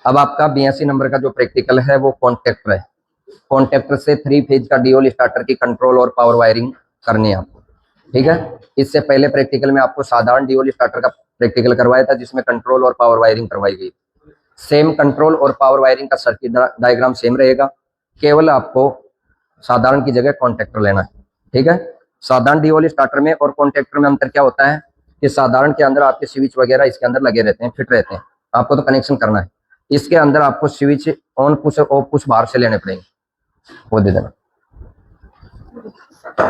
अब आपका 82 नंबर का जो प्रैक्टिकल है वो कॉन्ट्रैक्टर है। कॉन्ट्रैक्टर से 3 फेज का डीओल स्टार्टर की कंट्रोल और पावर वायरिंग करनी है आपको, ठीक है। इससे पहले प्रैक्टिकल में आपको साधारण डीओल स्टार्टर का प्रैक्टिकल करवाया था जिसमें कंट्रोल और पावर वायरिंग करवाई गई। सेम कंट्रोल और पावर वायरिंग का सर्किट डायग्राम सेम रहेगा, केवल आपको साधारण की जगह कॉन्ट्रैक्टर लेना है, ठीक है। साधारण डीओल स्टार्टर में और कॉन्ट्रैक्टर में अंतर क्या होता है कि साधारण के अंदर आपके स्विच वगैरह इसके अंदर लगे रहते हैं, फिट रहते हैं, आपको तो कनेक्शन करना है। इसके अंदर आपको स्विच ऑन पुश और ऑफ पुश बाहर से लेने पड़ेंगे, वो दे देना।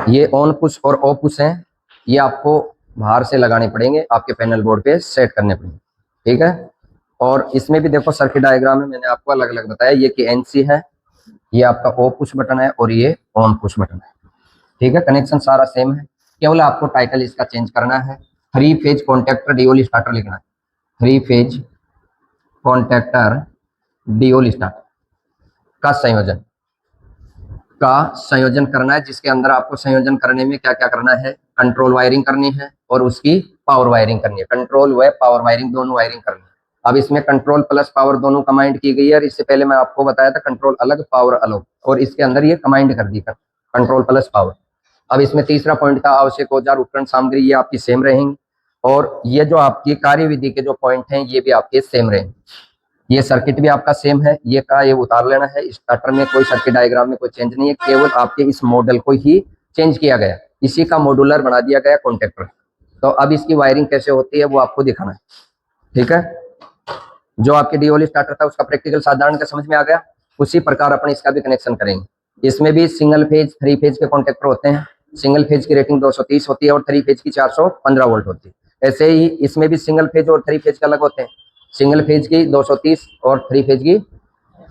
ये ऑन पुश और ऑफ पुश हैं, ये आपको बाहर से लगाने पड़ेंगे, आपके पैनल बोर्ड पे सेट करने पड़ेंगे, ठीक है। और इसमें भी देखो सर्किट डायग्राम में मैंने आपको अलग अलग बताया, ये कि एनसी है, ये आपका ऑफ पुश बटन है और ये ऑन पुश बटन है, ठीक है। कनेक्शन सारा सेम है, केवल आपको टाइटल इसका चेंज करना है। 3 फेज कॉन्ट्रैक्टर डीओल स्टार्टर लिखना है, 3 फेज कॉन्ट्रैक्टर डीओल स्टार्टर का संयोजन करना है, जिसके अंदर आपको संयोजन करने में क्या क्या करना है, कंट्रोल वायरिंग करनी है और उसकी पावर वायरिंग करनी है। कंट्रोल व पावर वायरिंग दोनों वायरिंग करनी है। अब इसमें कंट्रोल प्लस पावर दोनों कमांड की गई है, और इससे पहले मैं आपको बताया था कंट्रोल अलग पावर अलग, और इसके अंदर ये कमांड कर दी कंट्रोल प्लस पावर। अब इसमें तीसरा पॉइंट था आवश्यक औजार उपकरण सामग्री, ये आपकी सेम रहेंगी, और ये जो आपकी कार्यविधि के जो पॉइंट हैं ये भी आपके सेम रहेंगे। ये सर्किट भी आपका सेम है, ये का ये उतार लेना है। स्टार्टर में कोई सर्किट डायग्राम में कोई चेंज नहीं है, केवल आपके इस मॉडल को ही चेंज किया गया, इसी का मॉड्यूलर बना दिया गया कॉन्ट्रैक्टर। तो अब इसकी वायरिंग कैसे होती है वो आपको दिखाना है, ठीक है। जो आपके डीओल स्टार्टर था उसका प्रैक्टिकल साधारण का समझ में आ गया, उसी प्रकार अपन इसका भी कनेक्शन करेंगे। इसमें भी सिंगल फेज 3 फेज के कॉन्ट्रैक्टर होते हैं। सिंगल फेज की रेटिंग 230 होती है और 3 फेज की 415 वोल्ट होती है। ऐसे ही इसमें भी सिंगल फेज और 3 फेज के अलग होते हैं। सिंगल फेज की 230 और 3 फेज की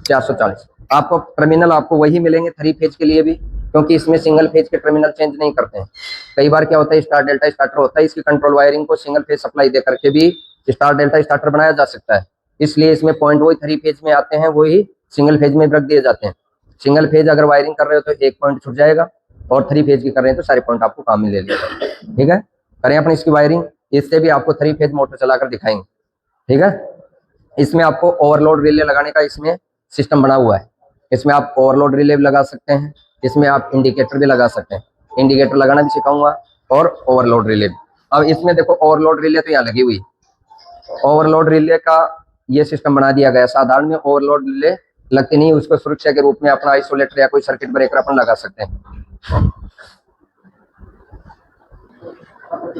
440। आपको टर्मिनल आपको वही मिलेंगे 3 फेज के लिए भी, क्योंकि इसमें सिंगल फेज के टर्मिनल चेंज नहीं करते हैं। कई बार क्या होता है, स्टार डेल्टा स्टार्टर होता है, इसकी कंट्रोल वायरिंग को सिंगल फेज सप्लाई दे करके भी स्टार डेल्टा स्टार्टर बनाया जा सकता है। इसलिए इसमें पॉइंट वही 3 फेज में आते हैं, वही सिंगल फेज में रख दिए जाते हैं। सिंगल फेज अगर वायरिंग कर रहे हो तो एक पॉइंट छूट जाएगा, और 3 फेज की कर रहे हैं तो सारे पॉइंट आपको काम में ले लिया, ठीक है। करें अपन इसकी वायरिंग, इससे भी आपको 3 फेज मोटर चलाकर दिखाएंगे, ठीक है। इसमें आपको ओवरलोड रिले लगाने का इसमें सिस्टम बना हुआ है। इसमें आप ओवरलोड रिले भी लगा सकते हैं, इसमें आप इंडिकेटर भी लगा सकते हैं। इंडिकेटर लगाना भी सिखाऊंगा और ओवरलोड रिले भी। अब इसमें देखो ओवरलोड रिले तो यहाँ लगी हुई, ओवरलोड रिले का ये सिस्टम बना दिया गया। साधारण में ओवरलोड रिले लगती नहीं, उसको सुरक्षा के रूप में अपना आइसोलेटर या कोई सर्किट ब्रेकर अपन लगा सकते हैं।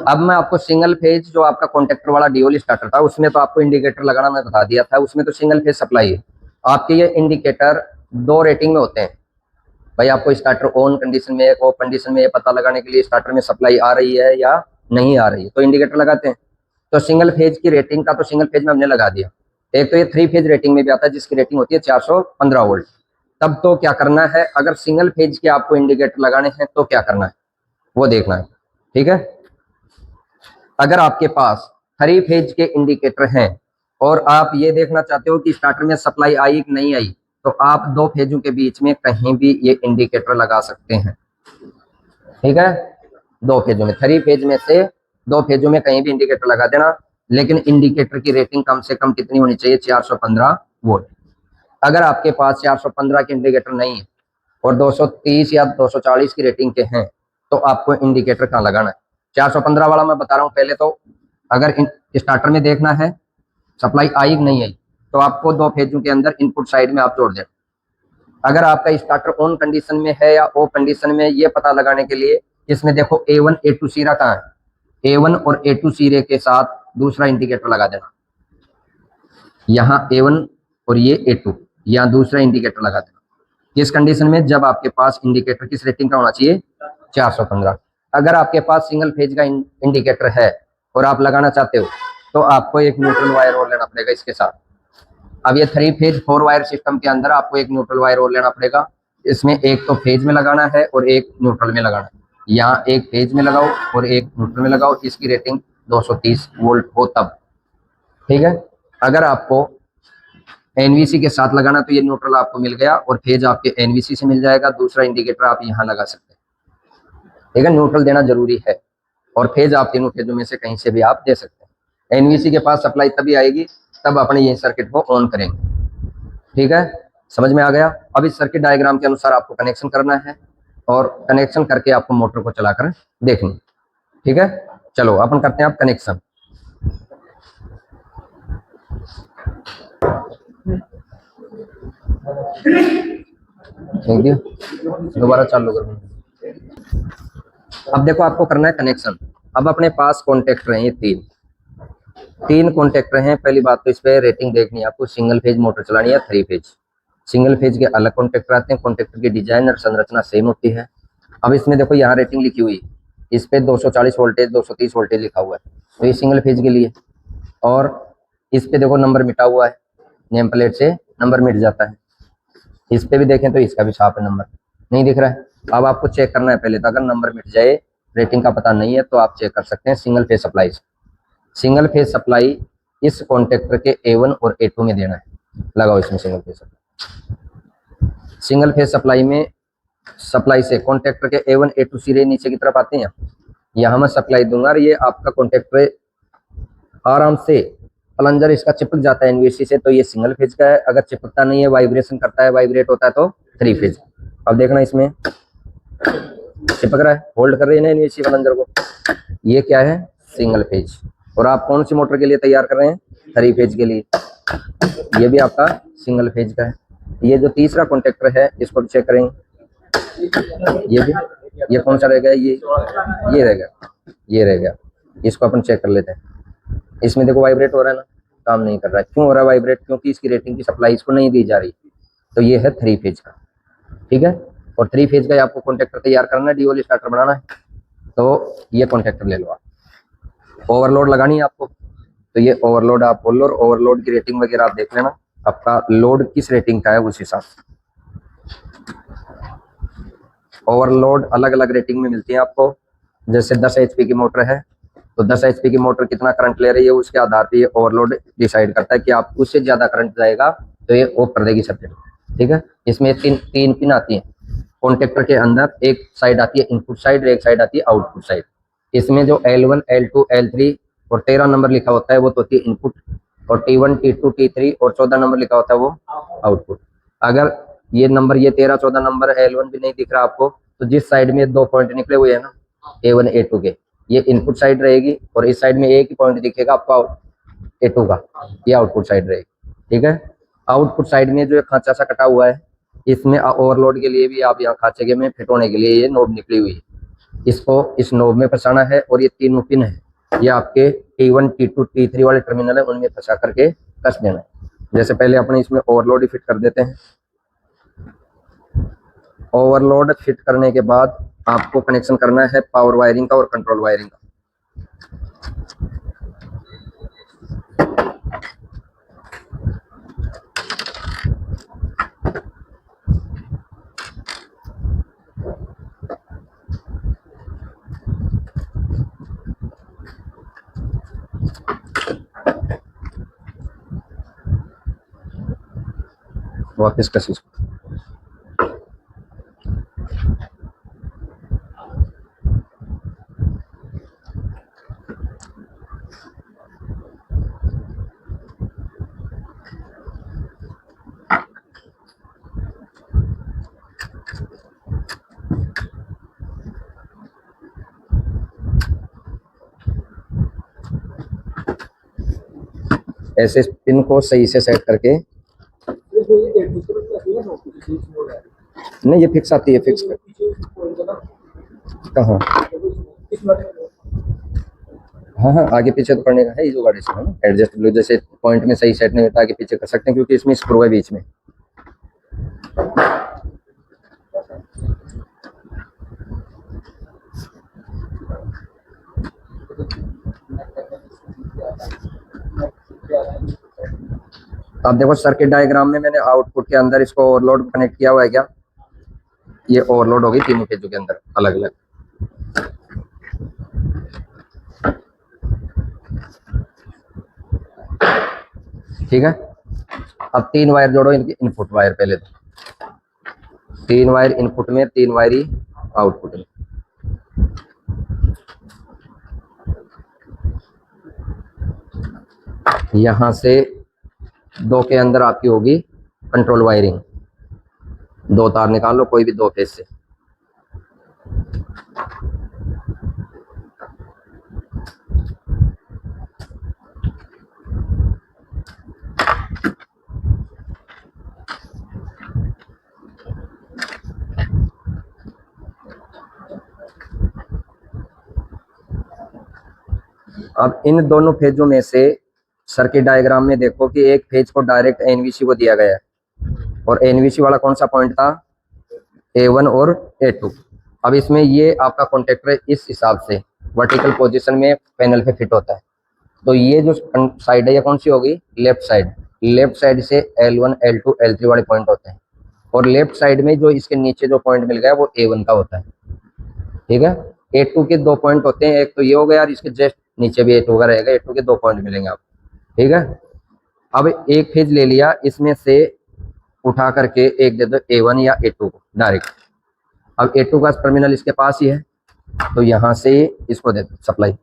अब मैं आपको सिंगल फेज जो आपका कॉन्ट्रैक्टर वाला डीओल स्टार्टर था उसमें तो आपको इंडिकेटर लगाना मैं बता दिया था, उसमें तो सिंगल फेज सप्लाई है। आपके ये इंडिकेटर 2 रेटिंग में होते हैं भाई। आपको स्टार्टर ऑन कंडीशन में ऑफ कंडीशन में ये पता लगाने के लिए स्टार्टर में सप्लाई आ रही है या नहीं आ रही है, तो इंडिकेटर लगाते हैं। तो सिंगल फेज की रेटिंग का तो सिंगल फेज में हमने लगा दिया। एक तो ये 3 फेज रेटिंग में भी आता है जिसकी रेटिंग होती है 415 वोल्ट। तब तो क्या करना है, अगर सिंगल फेज के आपको इंडिकेटर लगाने हैं तो क्या करना है वो देखना है, ठीक है। अगर आपके पास 3 फेज के इंडिकेटर हैं और आप ये देखना चाहते हो कि स्टार्टर में सप्लाई आई कि नहीं आई, तो आप 2 फेजों के बीच में कहीं भी ये इंडिकेटर लगा सकते हैं, ठीक है। 2 फेजों में, 3 फेज में से 2 फेजों में कहीं भी इंडिकेटर लगा देना, लेकिन इंडिकेटर की रेटिंग कम से कम कितनी होनी चाहिए, 415 वोल्ट। अगर आपके पास 415 के इंडिकेटर नहीं है और 230 या 240 की रेटिंग के हैं, तो आपको इंडिकेटर कहाँ लगाना है। 415 वाला मैं बता रहा हूँ पहले, तो अगर स्टार्टर में देखना है सप्लाई आई कि नहीं आई, तो आपको 2 फेजों के अंदर इनपुट साइड में आप जोड़ दें। अगर आपका स्टार्टर ऑन कंडीशन में है या ऑफ कंडीशन में, ये पता लगाने के लिए इसमें देखो A1 A2 सीरा कहाँ है, A1 और A2 सीरे के साथ दूसरा इंडिकेटर लगा देना। यहाँ A1 और ये A2, यहाँ दूसरा इंडिकेटर लगा देना। किस कंडीशन में, जब आपके पास इंडिकेटर किस रेटिंग का होना चाहिए, 415। अगर आपके पास सिंगल फेज का इंडिकेटर है और आप लगाना चाहते हो, तो आपको एक न्यूट्रल वायर और लेना पड़ेगा इसके साथ। अब ये 3 फेज 4 वायर सिस्टम के अंदर आपको एक न्यूट्रल वायर और लेना पड़ेगा। इसमें एक तो फेज में लगाना है और एक न्यूट्रल में लगाना है। यहाँ एक फेज में लगाओ और एक न्यूट्रल में लगाओ, इसकी रेटिंग 230 वोल्ट हो तब, ठीक है। अगर आपको एनवीसी के साथ लगाना तो ये न्यूट्रल आपको मिल गया और फेज आपके एनवीसी से मिल जाएगा। दूसरा इंडिकेटर आप यहाँ लगा सकते हैं, ठीक है। न्यूट्रल देना जरूरी है, और फेज आप तीनों फेजों में से कहीं से भी आप दे सकते हैं। एनवीसी के पास सप्लाई तभी आएगी तब अपने ये सर्किट को ऑन करेंगे, ठीक है, समझ में आ गया। अब इस सर्किट डायग्राम के अनुसार आपको कनेक्शन करना है और कनेक्शन करके आपको मोटर को चलाकर देखनी। ठीक है, चलो अपन करते हैं आप कनेक्शन। देख दिया, दोबारा चालू करूँ। अब देखो आपको करना है कनेक्शन। अब अपने पास कॉन्टेक्टर हैं, ये तीन कॉन्टेक्टर हैं। पहली बात तो इस पे रेटिंग देखनी है आपको, सिंगल फेज मोटर चलानी है 3 फेज। सिंगल फेज के अलग कॉन्टेक्टर आते हैं, कॉन्टेक्टर की डिजाइन और संरचना सेम होती है। अब इसमें देखो यहाँ रेटिंग लिखी हुई, इस पे 240 वोल्टेज 230 वोल्टेज लिखा हुआ है, तो ये सिंगल फेज के लिए। और इस पे देखो नंबर मिटा हुआ है, नेम प्लेट से नंबर मिट जाता है। इस पे भी देखें तो इसका भी छाप है, नंबर नहीं दिख रहा है। अब आपको चेक करना है पहले, तो अगर नंबर मिट जाए, रेटिंग का पता नहीं है, तो आप चेक कर सकते हैं सिंगल फेज सप्लाई से। सिंगल फेज सप्लाई इस कॉन्टेक्टर के A1 और A2 में देना है। लगाओ इसमें single phase supply. Single phase supply में सप्लाई से कॉन्टेक्टर के A1 A2 सिरे नीचे की तरफ आते हैं, यहाँ मैं सप्लाई दूंगा और ये आपका कॉन्टेक्टर आराम से प्लंजर इसका चिपक जाता है एनवीसी से, तो ये सिंगल फेज का है। अगर चिपकता नहीं है, वाइब्रेशन करता है, वाइब्रेट होता है, तो 3 फेज। अब देखना इसमें चिपक रहा है, होल्ड कर रही है ना एनवीसी प्लंजर को, ये क्या है, सिंगल फेज। और आप कौन सी मोटर के लिए तैयार कर रहे हैं, 3 फेज के लिए, ये भी आपका सिंगल फेज का है। ये जो तीसरा कॉन्टेक्टर है, इसको भी चेक करेंगे, ये भी, ये कौन सा रहेगा, ये रहेगा, ये रहेगा। इसको अपन चेक कर लेते हैं। इसमें देखो वाइब्रेट हो रहा है ना, काम नहीं कर रहा है। क्यों हो रहा है वाइब्रेट, क्योंकि इसकी रेटिंग की सप्लाई इसको नहीं दी जा रही। तो ये है 3 फेज का, ठीक है। और 3 फेज का आपको कॉन्टेक्टर तैयार करना है, डीओली स्टार्टर बनाना है, तो ये कॉन्टेक्टर ले लो आप। ओवरलोड लगानी है आपको, तो ये ओवरलोड आप बोल लो, और ओवरलोड की रेटिंग वगैरह आप देख लेना, आपका लोड किस रेटिंग का है उस हिसाब से। ओवरलोड अलग अलग रेटिंग में मिलती है आपको। जैसे 10 HP की मोटर है, तो 10 HP की मोटर कितना करंट ले रही है, उसके आधार पे ये ओवरलोड डिसाइड करता है कि आप उससे ज्यादा करंट जाएगा तो ये ऑफ कर देगी सर्किट। ठीक है, इसमें तीन पिन आती है कॉन्टेक्टर के अंदर। एक साइड आती है इनपुट साइड, एक साइड आती है आउटपुट साइड। इसमें जो L1 L2 L3 और 13 नंबर लिखा होता है वो तो होती है इनपुट, और T1 T2 T3 और 14 नंबर लिखा होता है वो आउटपुट। अगर ये नंबर, ये 13 14 नंबर L1 भी नहीं दिख रहा आपको, तो जिस साइड में 2 पॉइंट निकले हुए हैं ना A1 A2 के, ये इनपुट साइड रहेगी, और इस साइड में एक ही पॉइंट दिखेगा आपको A2 का, ये आउटपुट साइड रहेगी। ठीक है, आउटपुट साइड में जो खांचा सा कटा हुआ है, इसमें ओवरलोड के लिए भी आप यहाँ खांचे के में फिट होने के लिए ये नोब निकली हुई है, इसको इस नोब में फंसाना है। और ये तीनों पिन है, ये आपके T1 T2 T3 वाले टर्मिनल है, उनमें फंसा करके कस देना है। जैसे पहले अपने इसमें ओवरलोड ही फिट कर देते हैं। ओवरलोड फिट करने के बाद आपको कनेक्शन करना है पावर वायरिंग का और कंट्रोल वायरिंग का। वापस कसी ऐसे पिन को सही से सेट करके, नहीं ये फिक्स आती है, फिक्स कहाँ, हाँ हाँ आगे पीछे तो करने का है, ये जो गाड़ी से है ना एडजस्टेबल, जैसे पॉइंट में सही सेट नहीं होता आगे पीछे कर सकते हैं, क्योंकि इसमें स्क्रू है बीच में। अब देखो सर्किट डायग्राम में मैंने आउटपुट के अंदर इसको ओवरलोड कनेक्ट किया हुआ है क्या, ये ओवरलोड होगी तीनों फेजों के अंदर अलग अलग। ठीक है, अब 3 वायर जोड़ो, इनकी इनपुट वायर, पहले तो 3 वायर इनपुट में, 3 वायर ही आउटपुट में। यहां से 2 के अंदर आपकी होगी कंट्रोल वायरिंग, दो तार निकाल लो कोई भी दो फेज से। अब इन दोनों फेजों में से सर्किट डायग्राम में देखो कि एक फेज को डायरेक्ट एनवीसी को दिया गया है और एनवीसी वाला कौन सा पॉइंट था, A1 और A2। अब इसमें ये आपका कॉन्टेक्टर इस हिसाब से वर्टिकल पोजीशन में पैनल पे फिट होता है। तो ये जो साइड है ये कौन सी होगी, लेफ्ट साइड। लेफ्ट साइड से L1 L2 L3 वाले पॉइंट होते हैं और लेफ्ट साइड में जो इसके नीचे जो पॉइंट मिल गया वो A1 का होता है। ठीक है, A2 के दो पॉइंट होते हैं, एक तो ये हो गया और इसके जस्ट नीचे भी A2 का रहेगा। A2 के दो पॉइंट मिलेंगे आपको। ठीक है, अब एक फेज ले लिया, इसमें से उठा करके एक दे दो A1 या A2 को डायरेक्ट। अब A2 का टर्मिनल इसके पास ही है तो यहां से इसको दे दो सप्लाई।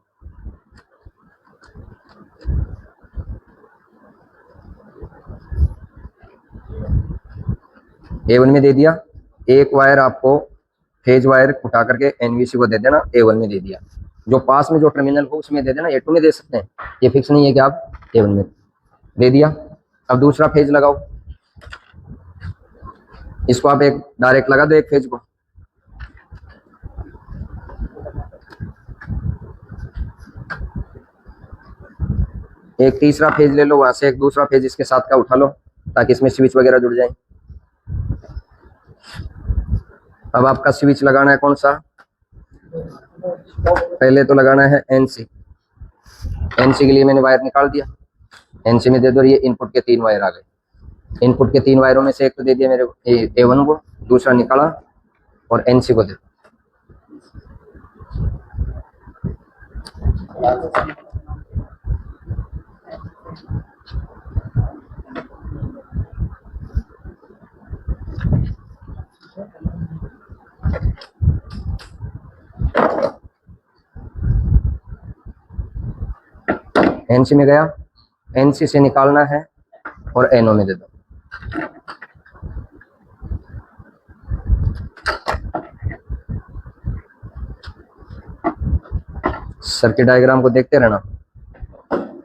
A1 में दे दिया, एक वायर आपको फेज वायर उठा करके एनवीसी को दे देना, A1 में दे दिया। जो पास में जो टर्मिनल हो उसमें दे देना, A2 में दे सकते हैं, ये फिक्स नहीं है कि आप A1 में दे दिया। अब दूसरा फेज लगाओ, इसको आप एक डायरेक्ट लगा दो एक फेज को। एक तीसरा फेज ले लो, वहां से एक दूसरा फेज इसके साथ का उठा लो ताकि इसमें स्विच वगैरह जुड़ जाए। अब आपका स्विच लगाना है कौन सा, पहले तो लगाना है एनसी। एनसी के लिए मैंने वायर निकाल दिया, एनसी में दे दो। ये इनपुट के 3 वायर आ गए। इनपुट के 3 वायरों में से एक तो दे दिया मेरे A1 को, दूसरा निकाला और एनसी को दे दो। एनसी में गया, एनसी से निकालना है और एनओ में दे दो। सर्किट डायग्राम को देखते रहना,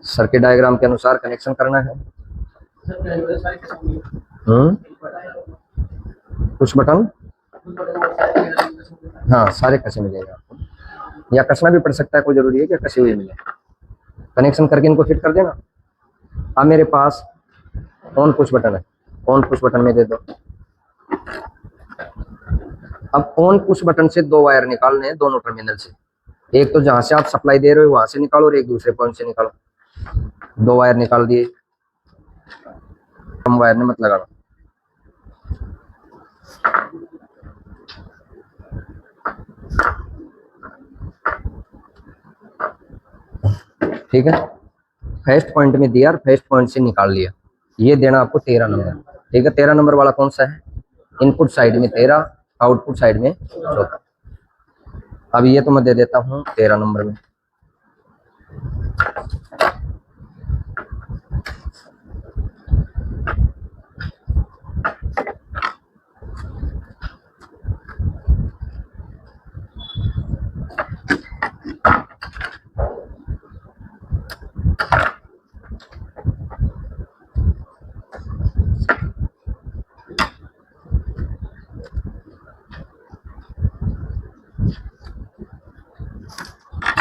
सर्किट डायग्राम के अनुसार कनेक्शन करना है। कुछ बटन हाँ सारे कसे मिलेंगे आपको, या कसना भी पड़ सकता है, कोई जरूरी है कि कसे हुए मिले। कनेक्शन करके इनको फिट कर देना। अब मेरे पास ऑन पुश बटन है, ऑन पुश बटन में दे दो। अब ऑन पुश बटन से 2 वायर निकालने हैं दोनों टर्मिनल से। एक तो जहां से आप सप्लाई दे रहे हो वहां से निकालो और एक दूसरे पॉइंट से निकालो। 2 वायर निकाल दिए, हम वायर ने मत लगाना। ठीक है, फर्स्ट पॉइंट में दिया और फर्स्ट पॉइंट से निकाल लिया। ये देना आपको 13 नंबर। ठीक है, 13 नंबर वाला कौन सा है, इनपुट साइड में 13, आउटपुट साइड में 14। अब ये तो मैं दे देता हूँ 13 नंबर में।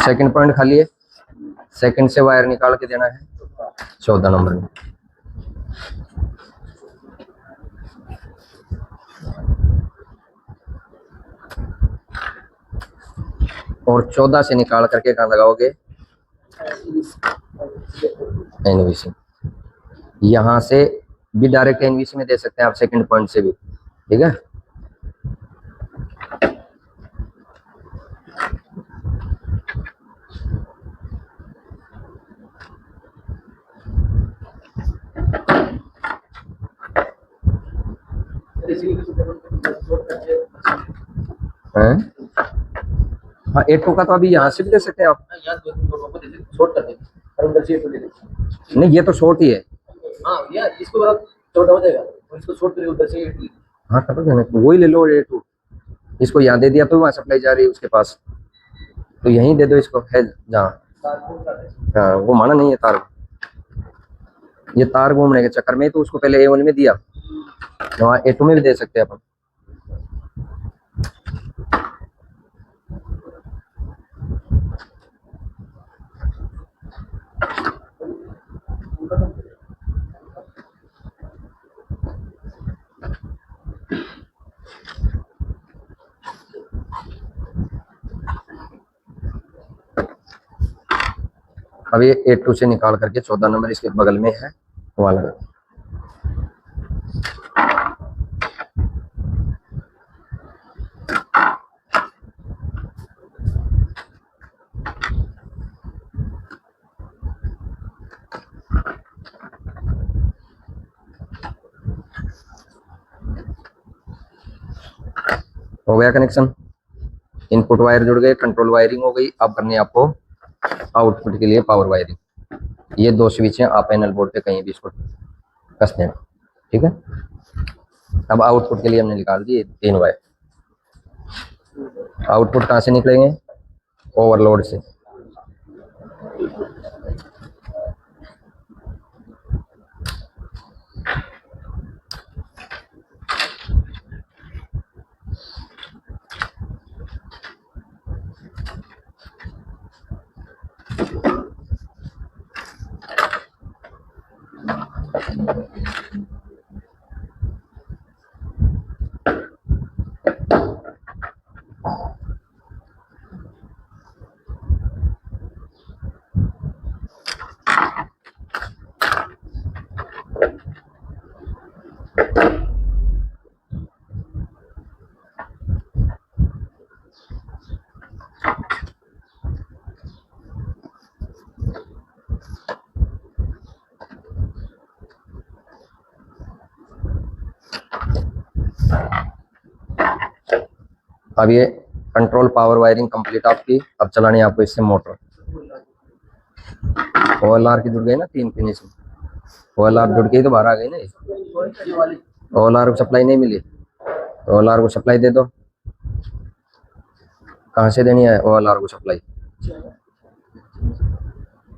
सेकंड पॉइंट खाली है, सेकंड से वायर निकाल के देना है 14 नंबर में। और 14 से निकाल करके कहाँ लगाओगे, एनवीसी। यहां से भी डायरेक्ट एनवीसी में दे सकते हैं आप, सेकंड पॉइंट से भी। ठीक है, हाँ A2 का तो अभी यहाँ से भी दे सकते हैं आप। नहीं ये तो शॉर्ट ही है। हाँ इसको छोटा हो जाएगा। इसको छोड़ कर उधर से हाँ करो जाने, वही ले लो A2, इसको यहाँ दे दिया तो वहाँ सप्लाई जा रही है उसके पास, तो यहीं दे दो इसको, है जहाँ। हाँ वो माना नहीं है तार, ये तार घूमने के चक्कर में तो उसको पहले A1 में दिया, वहाँ A2 में भी दे सकते हैं अपन। अब ये A2 से निकाल करके 14 नंबर इसके बगल में है वहाँ लगा। हो गया कनेक्शन, इनपुट वायर जुड़ गए, कंट्रोल वायरिंग हो गई। अब करनी है आपको आउटपुट के लिए पावर वायरिंग। ये दो स्विच हैं, आप पैनल बोर्ड पे कहीं भी इसको कस देना, ठीक है। अब आउटपुट के लिए हमने निकाल दिए 3 वायर। आउटपुट कहाँ से निकलेंगे? ओवरलोड से। अब ये कंट्रोल पावर वायरिंग कंप्लीट आपकी। अब चलानी है आपको इससे मोटर। OLR की जुड़ गई ना 3 पिन इसमें, OLR जुड़ गई तो बाहर आ गई ना। OLR को सप्लाई नहीं मिली, OLR को सप्लाई दे दो। कहाँ से देनी है OLR को सप्लाई?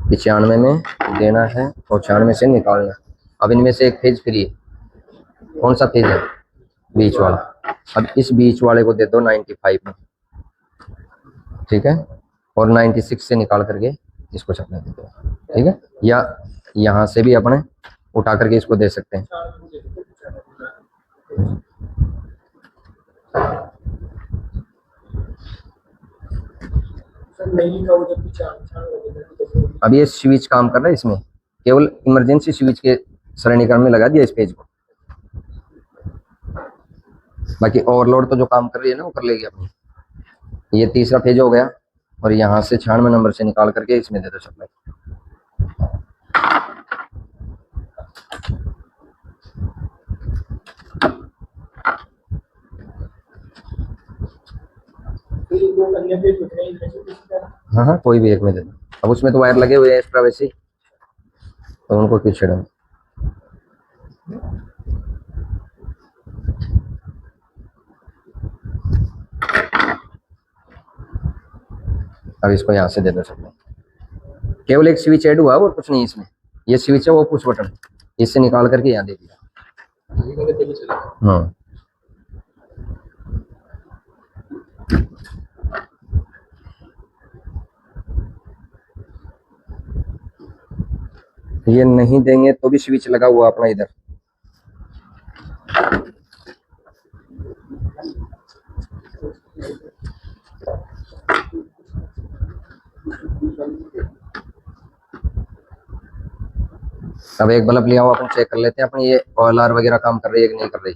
95 में देना है और 96 से निकालना। अब इनमें से एक फेज फ्री है, कौन सा फेज है? बीच वाला। अब इस बीच वाले को दे दो 95 में, ठीक है, और 96 से निकाल करके इसको सप्लाई दे दो, ठीक है। या यहाँ से भी अपने उठा करके इसको दे सकते हैं। अब ये स्विच काम कर रहा है इसमें, केवल इमरजेंसी स्विच के सरणी क्रम में लगा दिया इस पेज को। बाकी ओवरलोड तो जो काम कर रही है ना वो कर लेगी अपनी। ये तीसरा पेज हो गया, और यहाँ से 96 नंबर से निकाल करके इसमें दे दो सप्लाई। हाँ हाँ कोई भी एक में दे दो। अब उसमें तो वायर लगे हुए हैं एक्स्ट्रा वैसे ही, तो उनको क्यों छेड़ो। अब इसको यहाँ से दे दो सप्लाई। केवल एक स्विच ऐड हुआ और कुछ नहीं इसमें। ये स्विच है वो पुश बटन, इससे निकाल करके यहाँ दे दिया। हाँ ये नहीं देंगे तो भी स्विच लगा हुआ अपना इधर। अब एक बल्ब लिया हुआ अपन चेक कर लेते हैं अपनी ये OLR वगैरह काम कर रही है कि नहीं कर रही।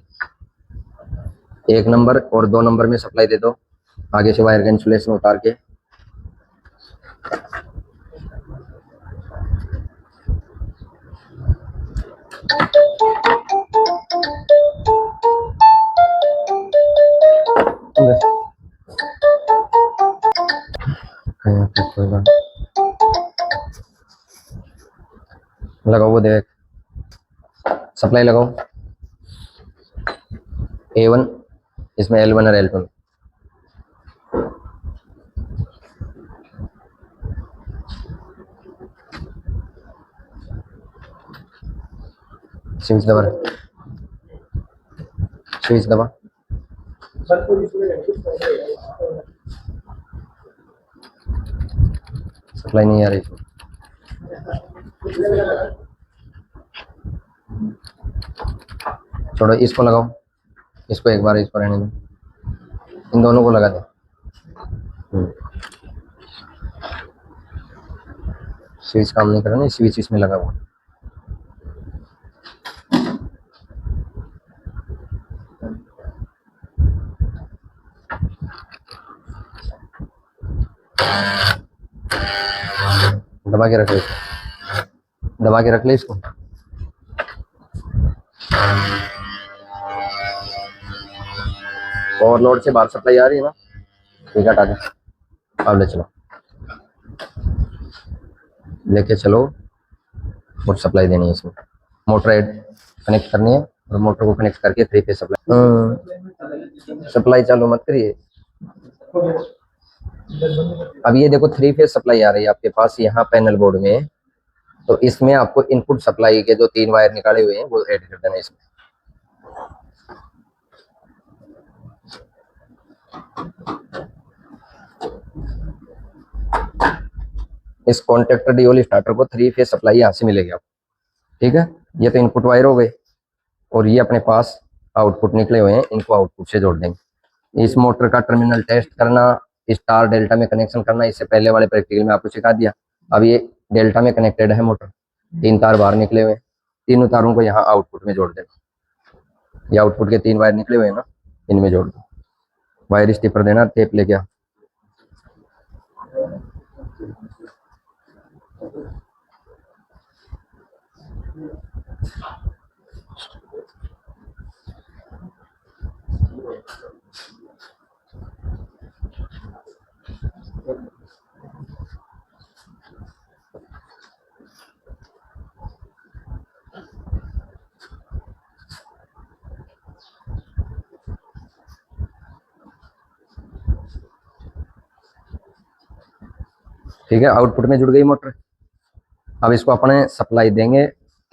1 नंबर और 2 नंबर में सप्लाई दे दो, आगे से वायर का इंसुलेशन उतार के। लगाओ वो देख, सप्लाई लगाओ। A1, इसमें L1 और L2 स्विच दबा, स्विच दबा। सप्लाई नहीं आ रही इसमें। छोड़ो, इसको लगाओ, इसको एक बार इसको रहने दो, इन दोनों को लगा दो। स्विच काम नहीं कर रहा ना, स्विच इसमें लगा हुआ। दबा के रख ले, दबा के रख ले इसको। ओवरलोड से बाहर सप्लाई आ रही है ना, ठीक है, हटा दे। अब ले चलो, लेके चलो, और सप्लाई देनी है इसमें। मोटर एड कनेक्ट करनी है और मोटर को कनेक्ट करके 3 फेज सप्लाई। सप्लाई चालू मत करिए। अब ये देखो 3 फेज सप्लाई आ रही है आपके पास यहाँ पैनल बोर्ड में, तो इसमें आपको इनपुट सप्लाई के जो 3 वायर निकाले हुए हैं वो ऐड कर देना इसमें। इस कॉन्टेक्टर डीओली स्टार्टर को 3 फेज सप्लाई यहाँ से मिलेगी आपको, ठीक है। ये तो इनपुट वायर हो गए, और ये अपने पास आउटपुट निकले हुए हैं, इनको आउटपुट से जोड़ देंगे। इस मोटर का टर्मिनल टेस्ट करना, स्टार डेल्टा में कनेक्शन करना, इससे पहले वाले प्रैक्टिकल में आपको सिखा दिया। अब ये डेल्टा में कनेक्टेड है मोटर, 3 तार बाहर निकले हुए हैं, तीनों तारों को यहाँ आउटपुट में जोड़ देना। ये आउटपुट के 3 वायर निकले हुए हैं ना, इनमें जोड़ दो। वायर स्टिपर देना, टेप लेके आ। ठीक है, आउटपुट में जुड़ गई मोटर। अब इसको अपने सप्लाई देंगे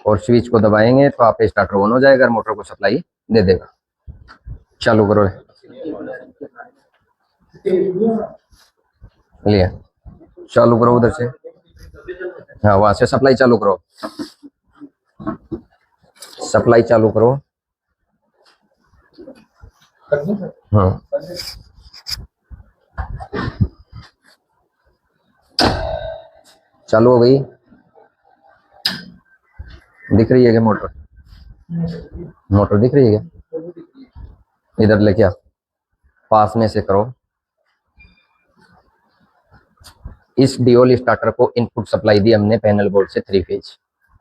और स्विच को दबाएंगे तो आपका स्टार्टर ऑन हो जाएगा, मोटर को सप्लाई दे देगा। चालू करो, लिया, चालू करो उधर से। हाँ, वहां से सप्लाई चालू करो, सप्लाई चालू करो। हाँ, चालू हो गई, दिख रही है क्या मोटर? मोटर दिख रही है क्या? इधर लेके आ, पास में से करो। इस डीओल स्टार्टर को इनपुट सप्लाई दी हमने पैनल बोर्ड से 3 फेज,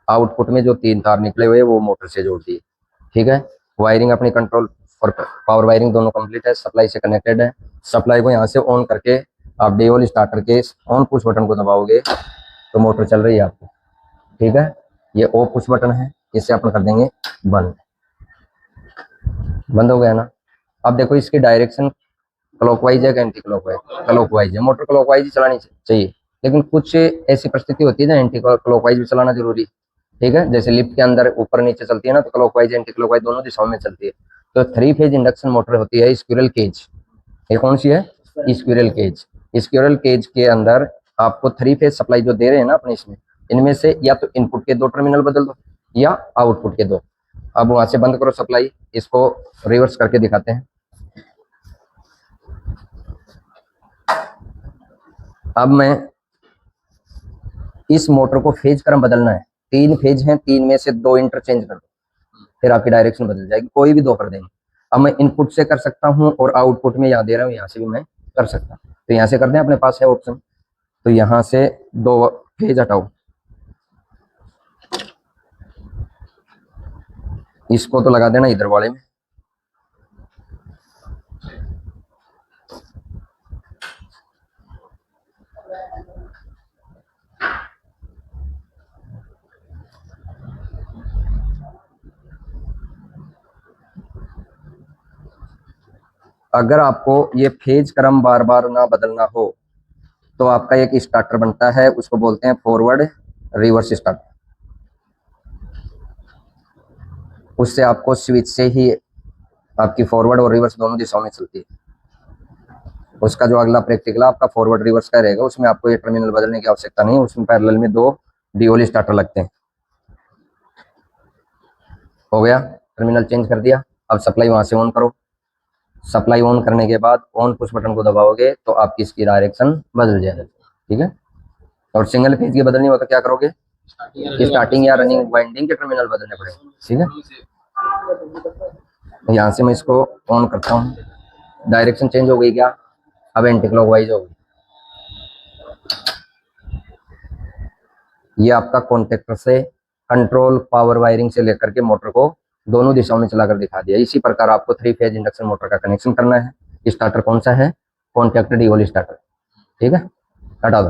आउटपुट में जो 3 तार निकले हुए वो मोटर से जोड़ दिए, ठीक है। वायरिंग अपनी कंट्रोल और पावर वायरिंग दोनों कंप्लीट है, सप्लाई से कनेक्टेड है। सप्लाई को यहाँ से ऑन करके आप डीओल स्टार्टर के ऑन पुश बटन को दबाओगे तो मोटर चल रही है आपकी, ठीक है। ये ऑफ पुश बटन है, इससे अपन कर देंगे बंद। बंद हो गया ना। अब देखो इसकी डायरेक्शन क्लॉकवाइज है कि एंटी क्लॉकवाइज? क्लॉकवाइज है। मोटर क्लॉकवाइज ही चलानी चाहिए, लेकिन कुछ ऐसी परिस्थिति होती है ना एंटी क्लॉकवाइज भी चलाना जरूरी, ठीक है। जैसे लिफ्ट के अंदर ऊपर नीचे चलती है ना, तो क्लॉकवाइज एंटी क्लॉकवाइज दोनों दिशाओं में चलती है। तो 3 फेज इंडक्शन मोटर होती है स्क्विरल केज। ये कौन सी है? Squirrel cage. स्क्विरल केज के अंदर आपको 3 फेज सप्लाई जो दे रहे हैं ना अपने इसमें, इनमें से या तो इनपुट के 2 टर्मिनल बदल दो या आउटपुट के 2। अब वहां से बंद करो सप्लाई, इसको रिवर्स करके दिखाते हैं। अब मैं इस मोटर को फेज क्रम बदलना है, 3 फेज हैं, 3 में से 2 इंटरचेंज कर दो, फिर आपकी डायरेक्शन बदल जाएगी, कोई भी 2 कर देंगे। अब मैं इनपुट से कर सकता हूं और आउटपुट में यहाँ दे रहा हूँ, यहाँ से भी मैं कर सकता हूँ। तो यहाँ से कर दें, अपने पास है ऑप्शन। तो यहाँ से 2 फेज हटाओ, इसको तो लगा देना इधर वाले में। अगर आपको ये फेज क्रम बार बार ना बदलना हो तो आपका एक स्टार्टर बनता है, उसको बोलते हैं फॉरवर्ड रिवर्स स्टार्टर। उससे आपको स्विच से ही आपकी फॉरवर्ड और रिवर्स दोनों दिशाओं में चलती है। उसका जो अगला प्रैक्टिकल आपका फॉरवर्ड रिवर्स का रहेगा, उसमें आपको ये टर्मिनल बदलने की आवश्यकता नहीं है, उसमें पैरेलल में 2 डीओली स्टार्टर लगते हैं। हो गया, टर्मिनल चेंज कर दिया। अब सप्लाई वहां से ऑन करो। सप्लाई ऑन करने के बाद ऑन पुश बटन को दबाओगे तो आपकी इसकी डायरेक्शन बदल जाएगी। ठीक है, और सिंगल फेज की बदलनी हो तो क्या करोगे, स्टार्टिंग या रनिंग वाइंडिंग के टर्मिनल बदलने पड़ेंगे। ठीक है, यहाँ से मैं इसको ऑन करता हूँ, डायरेक्शन चेंज हो गई क्या, अब एंटी क्लॉकवाइज हो गई। ये आपका कॉन्टेक्टर से कंट्रोल पावर वायरिंग से लेकर के मोटर को दोनों दिशाओं में चलाकर दिखा दिया। इसी प्रकार आपको 3 फेज इंडक्शन मोटर का कनेक्शन करना है। स्टार्टर कौन सा है, कॉन्टेक्टर डीओली स्टार्टर। ठीक है, हटा दो।